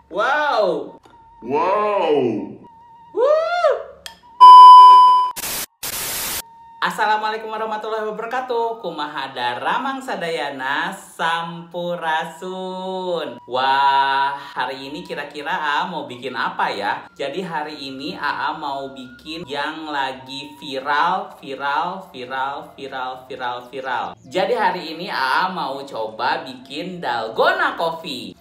Wow. Wow. Woo. Assalamualaikum warahmatullahi wabarakatuh. Kumaha daramang sadayana sampurasun. Wah, hari ini kira-kira AA mau bikin apa ya? Jadi hari ini AA mau bikin yang lagi viral. Jadi hari ini AA mau coba bikin dalgona coffee.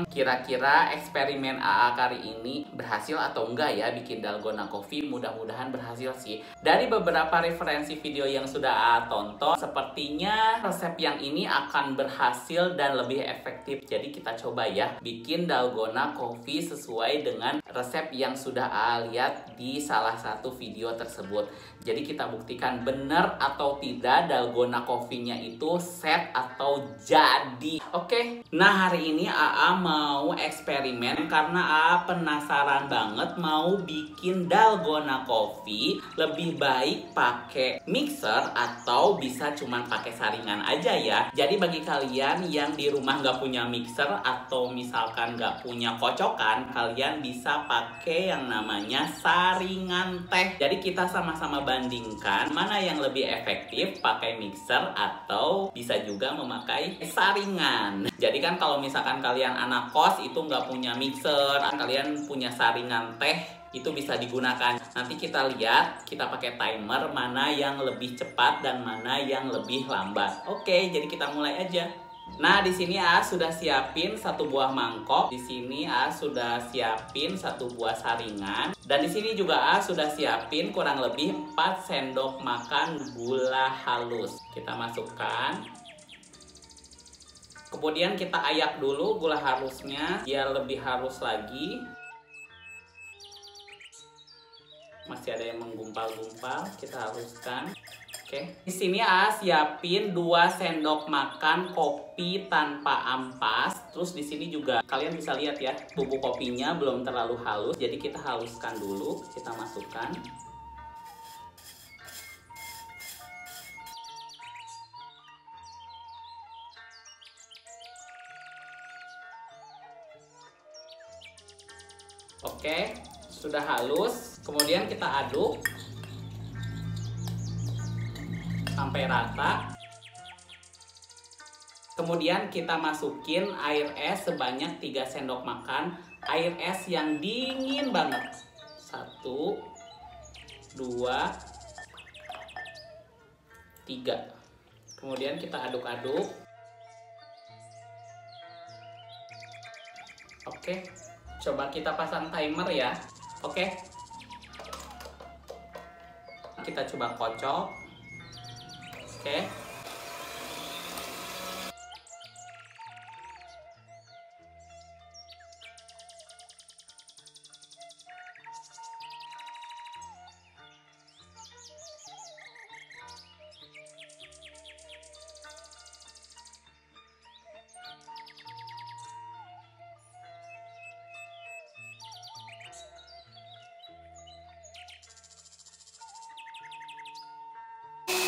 Kira-kira eksperimen AA kali ini berhasil atau enggak ya bikin dalgona coffee? Mudah-mudahan berhasil sih. Dari beberapa referensi video yang sudah AA tonton, sepertinya resep yang ini akan berhasil dan lebih efektif. Jadi kita coba ya bikin dalgona coffee sesuai dengan resep yang sudah AA lihat di salah satu video tersebut. Jadi kita buktikan benar atau tidak dalgona coffee-nya itu set atau jadi. Oke. Nah, hari ini AA mau eksperimen karena AA penasaran banget mau bikin dalgona coffee. Lebih baik pakai mixer atau bisa cuman pakai saringan aja ya. Jadi bagi kalian yang di rumah nggak punya mixer atau misalkan nggak punya kocokan, kalian bisa pakai yang namanya saringan teh. Jadi kita sama-sama bandingkan mana yang lebih efektif, pakai mixer atau bisa juga memakai saringan. Jadi kan kalau misalkan kalian anak kos itu nggak punya mixer, kalian punya saringan teh, itu bisa digunakan. Nanti kita lihat, kita pakai timer mana yang lebih cepat dan mana yang lebih lambat. Oke, jadi kita mulai aja. Nah, di sini A sudah siapin satu buah mangkok. Di sini A sudah siapin satu buah saringan. Dan di sini juga A sudah siapin kurang lebih 4 sendok makan gula halus. Kita masukkan. Kemudian kita ayak dulu gula halusnya biar lebih halus lagi. Masih ada yang menggumpal-gumpal, kita haluskan. Oke. Di sini A siapin 2 sendok makan kopi tanpa ampas. Terus di sini juga kalian bisa lihat ya, bubuk kopinya belum terlalu halus. Jadi kita haluskan dulu, kita masukkan. Oke, sudah halus. Kemudian kita aduk sampai rata. Kemudian kita masukin air es sebanyak 3 sendok makan. Air es yang dingin banget. 1, 2, 3. Kemudian kita aduk-aduk. Oke, coba kita pasang timer ya. Oke. Kita coba kocok. Oke.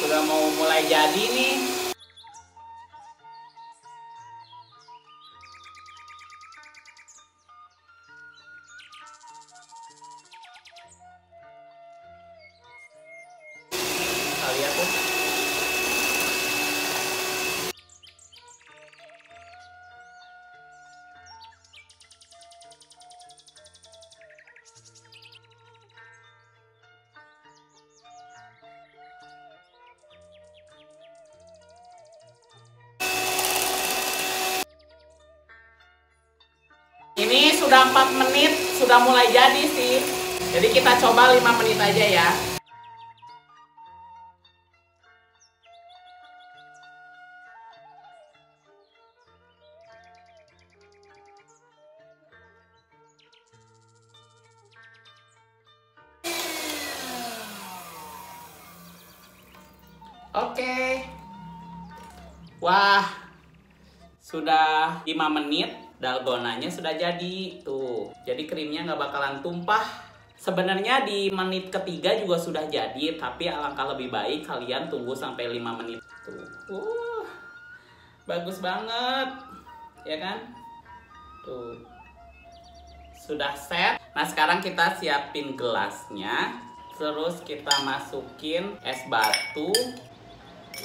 Sudah mau mulai jadi nih. Kita lihat tuh. Ini sudah 4 menit, sudah mulai jadi sih. Jadi kita coba 5 menit aja ya. Oke. Wah, sudah 5 menit. Dalgonanya sudah jadi tuh, jadi krimnya nggak bakalan tumpah. Sebenarnya di menit ketiga juga sudah jadi, tapi alangkah lebih baik kalian tunggu sampai 5 menit tuh. Bagus banget ya kan tuh. Sudah set. Nah, sekarang kita siapin gelasnya. Terus kita masukin es batu.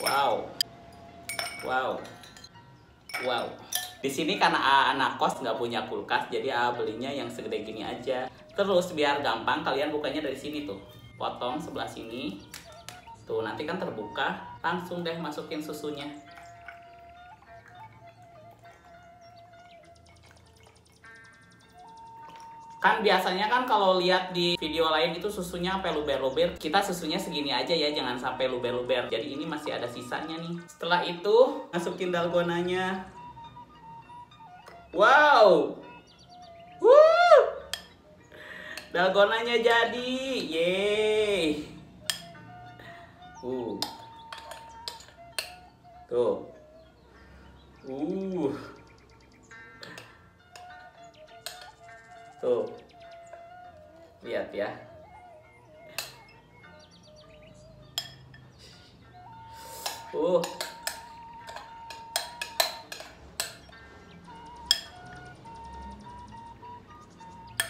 Wow. Wow. Wow. Di sini karena anak kos nggak punya kulkas, jadi belinya yang segede gini aja. Terus biar gampang, kalian bukanya dari sini tuh. Potong sebelah sini. Tuh, nanti kan terbuka. Langsung deh masukin susunya. Kan biasanya kan kalau lihat di video lain itu susunya sampai luber-luber. Kita susunya segini aja ya, jangan sampai luber-luber. Jadi ini masih ada sisanya nih. Setelah itu masukin dalgonanya. Wow. Wuh. Dalgonanya jadi. Yeay. Tuh. Tuh. Lihat ya.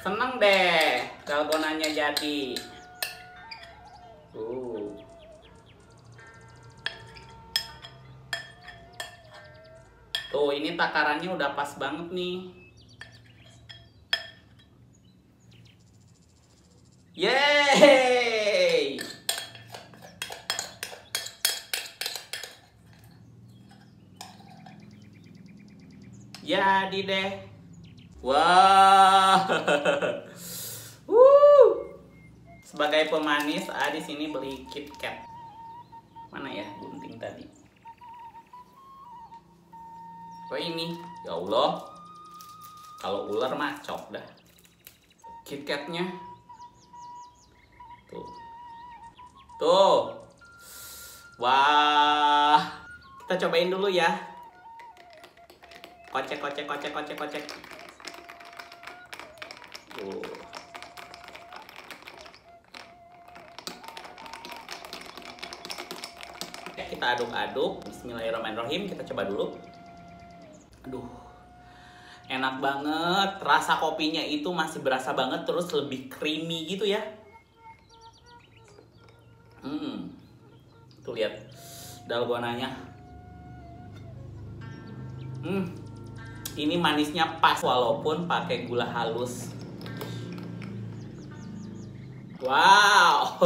Seneng deh dalgonanya jadi. Tuh, ini takarannya udah pas banget nih. Yeay! Jadi deh. Wah. Sebagai pemanis, di sini beli KitKat. Mana ya gunting tadi? Oh ini, ya Allah. Kalau ular mah cok dah. KitKatnya. Tuh. Tuh. Wah. Kita cobain dulu ya. Kocek. Ya, kita aduk-aduk. Bismillahirrahmanirrahim. Kita coba dulu. Aduh, enak banget. Rasa kopinya itu masih berasa banget, terus lebih creamy gitu ya. Tuh lihat dalgonanya. Ini manisnya pas walaupun pakai gula halus. Wow.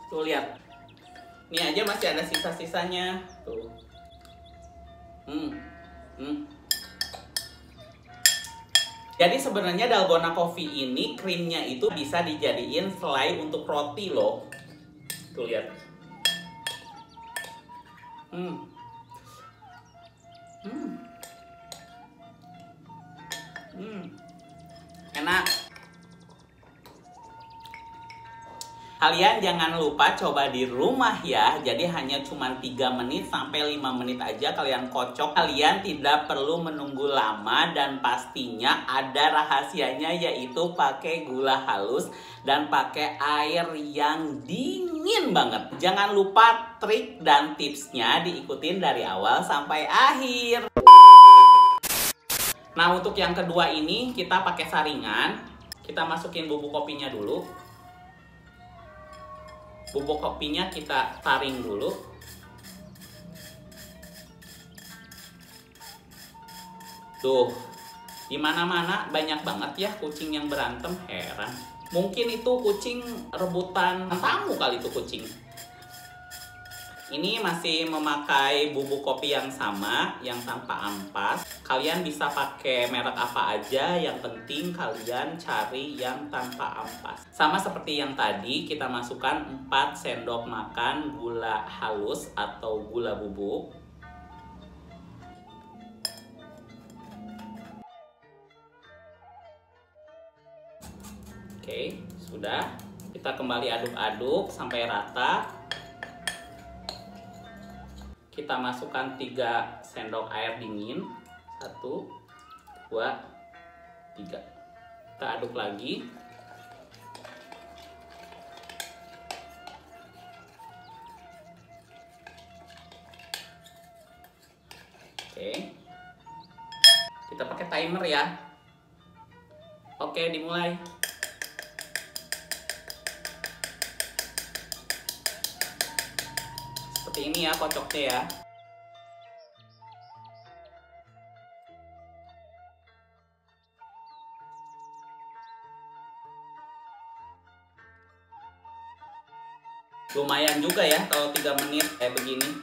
Tuh lihat. Ini aja masih ada sisa-sisanya. Tuh. Jadi sebenarnya dalgona coffee ini krimnya itu bisa dijadiin selai untuk roti loh. Tuh lihat. Enak. Kalian jangan lupa coba di rumah ya. Jadi hanya cuma 3 menit sampai 5 menit aja kalian kocok. Kalian tidak perlu menunggu lama dan pastinya ada rahasianya, yaitu pakai gula halus dan pakai air yang dingin banget. Jangan lupa trik dan tipsnya diikutin dari awal sampai akhir. Nah, untuk yang kedua ini kita pakai saringan. Kita masukin bubuk kopinya dulu. Bubuk kopinya kita saring dulu. Tuh, di mana-mana banyak banget ya kucing yang berantem, heran. Mungkin itu kucing rebutan tamu kali itu kucing. Ini masih memakai bubuk kopi yang sama, yang tanpa ampas. Kalian bisa pakai merek apa aja, yang penting kalian cari yang tanpa ampas. Sama seperti yang tadi, kita masukkan 4 sendok makan gula halus atau gula bubuk. Oke, sudah. Kita kembali aduk-aduk sampai rata. Kita masukkan 3 sendok air dingin. 1, 2, 3. Kita aduk lagi. Oke. Kita pakai timer ya. Oke, dimulai. Seperti ini ya kocoknya ya. Lumayan juga ya kalau 3 menit kayak begini.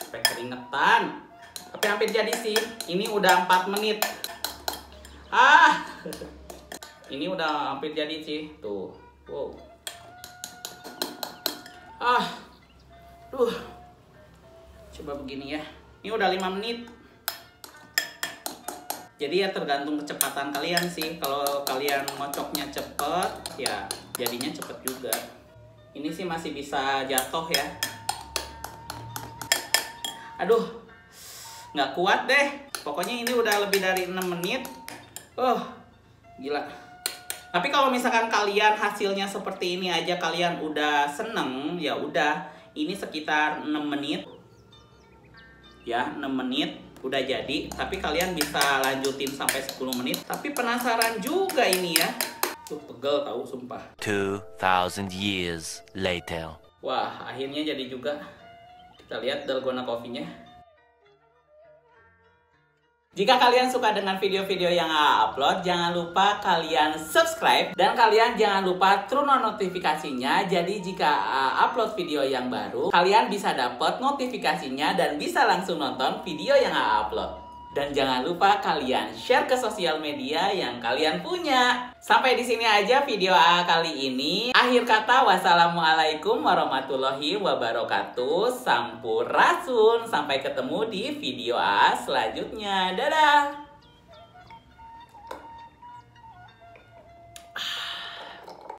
Sampai keringetan. Tapi hampir jadi sih. Ini udah 4 menit. Ini udah hampir jadi sih. Tuh. Wow. Coba begini ya. Ini udah 5 menit. Jadi ya tergantung kecepatan kalian sih. Kalau kalian ngocoknya cepet, ya jadinya cepet juga. Ini sih masih bisa jatuh ya. Aduh, nggak kuat deh. Pokoknya ini udah lebih dari 6 menit. Gila. Tapi kalau misalkan kalian hasilnya seperti ini aja kalian udah seneng, ya udah. Ini sekitar 6 menit. Ya, 6 menit. Udah jadi, tapi kalian bisa lanjutin sampai 10 menit. Tapi penasaran juga ini ya. Tuh pegel tahu sumpah. 2000 years later. Wah, akhirnya jadi juga. Kita lihat dalgona coffee-nya. Jika kalian suka dengan video-video yang upload, jangan lupa kalian subscribe dan kalian jangan lupa turn on notifikasinya. Jadi jika upload video yang baru, kalian bisa dapat notifikasinya dan bisa langsung nonton video yang upload. Dan jangan lupa kalian share ke sosial media yang kalian punya. Sampai di sini aja video kali ini. Akhir kata, wassalamualaikum warahmatullahi wabarakatuh. Sampurasun. Sampai ketemu di video selanjutnya. Dadah.